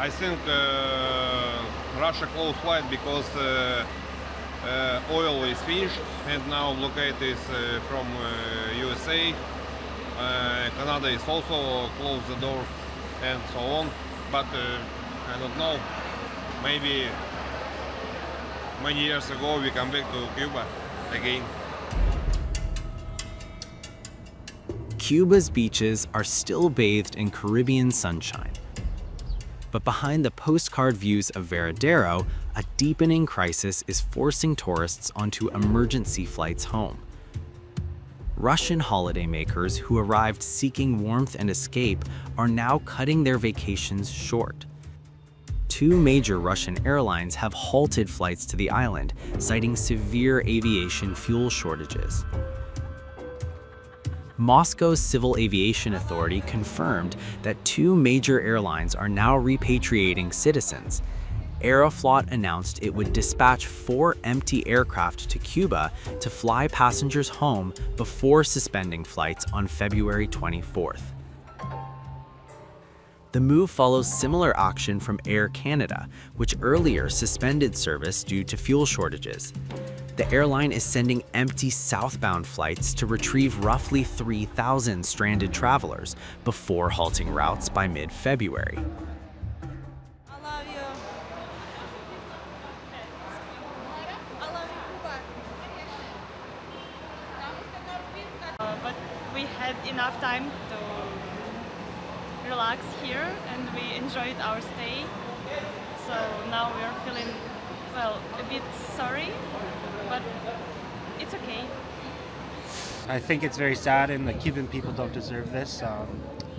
I think Russia closed flight because oil is finished and now blockade is from USA. Canada is also closed the door and so on. But I don't know, maybe many years ago we come back to Cuba again. Cuba's beaches are still bathed in Caribbean sunshine. But behind the postcard views of Veradero, a deepening crisis is forcing tourists onto emergency flights home. Russian holidaymakers who arrived seeking warmth and escape are now cutting their vacations short. Two major Russian airlines have halted flights to the island, citing severe aviation fuel shortages. Moscow's Civil Aviation Authority confirmed that two major airlines are now repatriating citizens. Aeroflot announced it would dispatch 4 empty aircraft to Cuba to fly passengers home before suspending flights on February 24th. The move follows similar action from Air Canada, which earlier suspended service due to fuel shortages. The airline is sending empty southbound flights to retrieve roughly 3,000 stranded travelers before halting routes by mid-February. But we had enough time to relax here and we enjoyed our stay. So now we are feeling, well, a bit sorry, but it's okay. I think it's very sad and the Cuban people don't deserve this,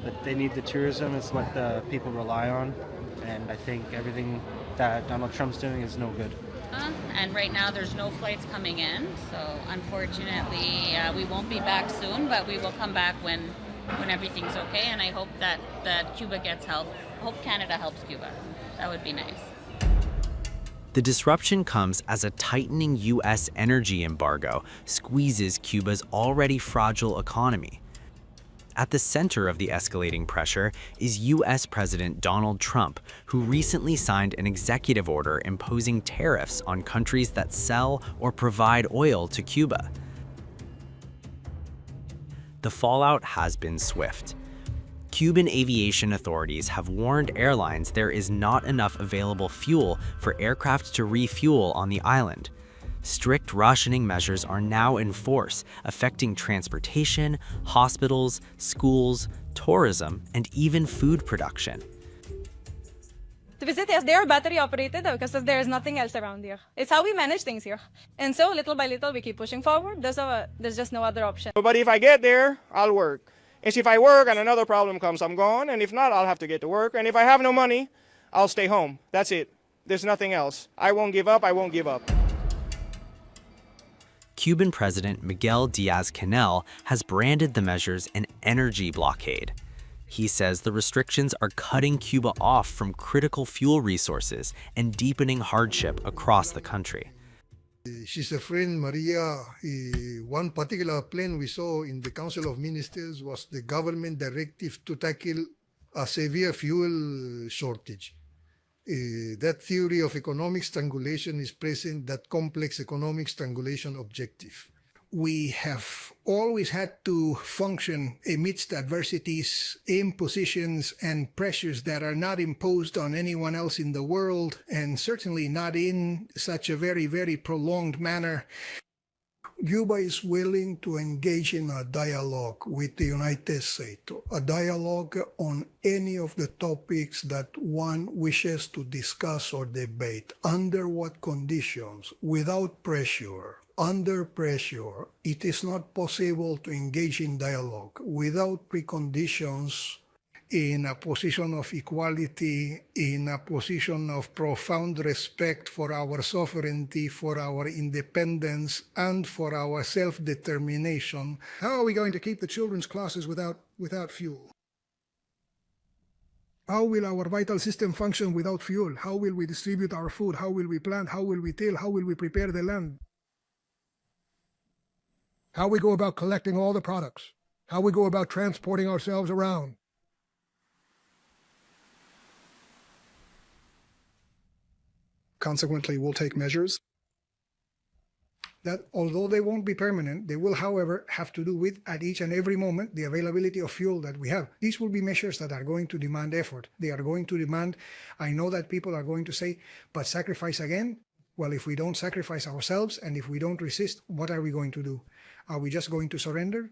but they need the tourism. It's what the people rely on, and I think everything that Donald Trump's doing is no good. And right now there's no flights coming in, so unfortunately we won't be back soon, but we will come back when everything's okay, and I hope that Cuba gets help. I hope Canada helps Cuba. That would be nice. The disruption comes as a tightening U.S. energy embargo squeezes Cuba's already fragile economy. At the center of the escalating pressure is U.S. President Donald Trump, who recently signed an executive order imposing tariffs on countries that sell or provide oil to Cuba. The fallout has been swift. Cuban aviation authorities have warned airlines there is not enough available fuel for aircraft to refuel on the island. Strict rationing measures are now in force, affecting transportation, hospitals, schools, tourism, and even food production. To visit, yes, they are battery operated because there is nothing else around here. It's how we manage things here. And so, little by little, we keep pushing forward. There's just no other option. But if I get there, I'll work. And if I work and another problem comes, I'm gone. And if not, I'll have to get to work. And if I have no money, I'll stay home. That's it. There's nothing else. I won't give up. I won't give up. Cuban President Miguel Díaz-Canel has branded the measures an energy blockade. He says the restrictions are cutting Cuba off from critical fuel resources and deepening hardship across the country. She's a friend, Maria. One particular plan we saw in the Council of Ministers was the government directive to tackle a severe fuel shortage. That theory of economic strangulation is present, that complex economic strangulation objective. We have always had to function amidst adversities, impositions, and pressures that are not imposed on anyone else in the world, and certainly not in such a very, very prolonged manner. Cuba is willing to engage in a dialogue with the United States, a dialogue on any of the topics that one wishes to discuss or debate. Under what conditions? Without pressure. Under pressure, it is not possible to engage in dialogue without preconditions, in a position of equality, in a position of profound respect for our sovereignty, for our independence, and for our self-determination. How are we going to keep the children's classes without fuel? How will our vital system function without fuel? How will we distribute our food? How will we plant? How will we till? How will we prepare the land? How we go about collecting all the products? How we go about transporting ourselves around? Consequently, we'll take measures that, although they won't be permanent, they will, however, have to do with, at each and every moment, the availability of fuel that we have. These will be measures that are going to demand effort. They are going to demand, I know that people are going to say, but sacrifice again? Well, if we don't sacrifice ourselves and if we don't resist, what are we going to do? Are we just going to surrender?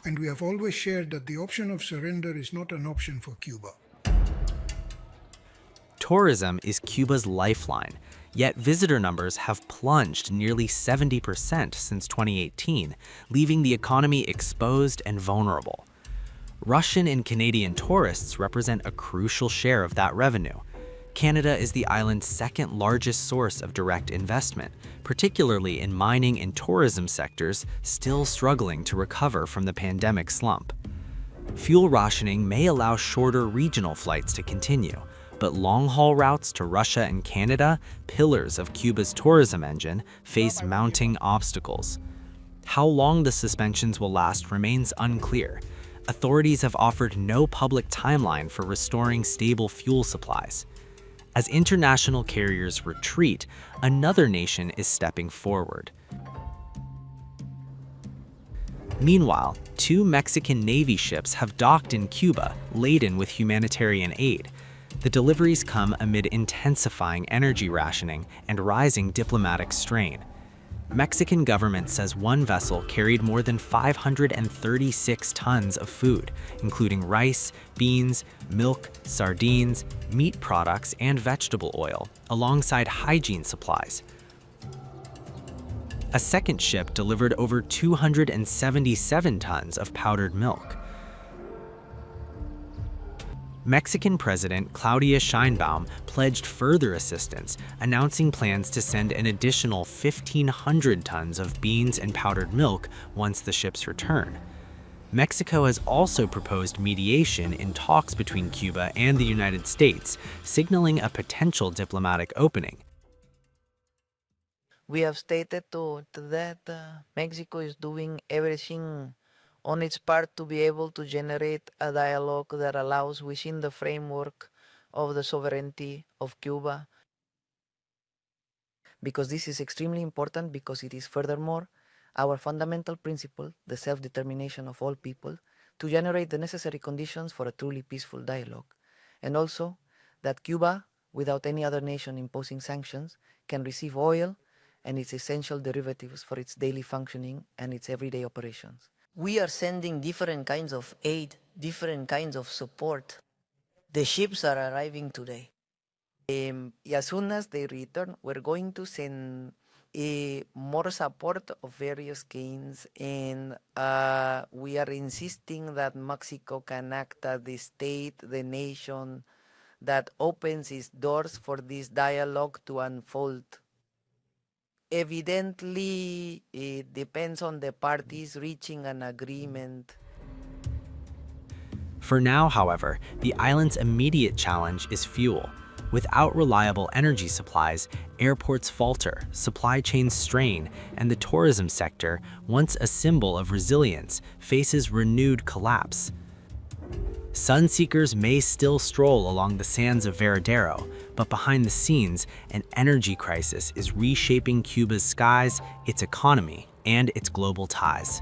And we have always shared that the option of surrender is not an option for Cuba. Tourism is Cuba's lifeline, yet visitor numbers have plunged nearly 70% since 2018, leaving the economy exposed and vulnerable. Russian and Canadian tourists represent a crucial share of that revenue. Canada is the island's second largest source of direct investment, particularly in mining and tourism sectors still struggling to recover from the pandemic slump. Fuel rationing may allow shorter regional flights to continue, but long-haul routes to Russia and Canada, pillars of Cuba's tourism engine, face mounting obstacles. How long the suspensions will last remains unclear. Authorities have offered no public timeline for restoring stable fuel supplies. As international carriers retreat, another nation is stepping forward. Meanwhile, 2 Mexican Navy ships have docked in Cuba, laden with humanitarian aid. The deliveries come amid intensifying energy rationing and rising diplomatic strain. Mexican government says one vessel carried more than 536 tons of food, including rice, beans, milk, sardines, meat products, and vegetable oil, alongside hygiene supplies. A second ship delivered over 277 tons of powdered milk. Mexican President Claudia Sheinbaum pledged further assistance, announcing plans to send an additional 1,500 tons of beans and powdered milk once the ships return. Mexico has also proposed mediation in talks between Cuba and the United States, signaling a potential diplomatic opening. We have stated that Mexico is doing everything on its part to be able to generate a dialogue that allows within the framework of the sovereignty of Cuba. Because this is extremely important, because it is furthermore our fundamental principle, the self-determination of all people, to generate the necessary conditions for a truly peaceful dialogue. And also that Cuba, without any other nation imposing sanctions, can receive oil and its essential derivatives for its daily functioning and its everyday operations. We are sending different kinds of aid, different kinds of support. The ships are arriving today. As soon as they return, we're going to send more support of various kinds, and we are insisting that Mexico can act as the state, the nation that opens its doors for this dialogue to unfold. Evidently, it depends on the parties reaching an agreement. For now, however, the island's immediate challenge is fuel. Without reliable energy supplies, airports falter, supply chains strain, and the tourism sector, once a symbol of resilience, faces renewed collapse. Sunseekers may still stroll along the sands of Veradero, but behind the scenes, an energy crisis is reshaping Cuba's skies, its economy, and its global ties.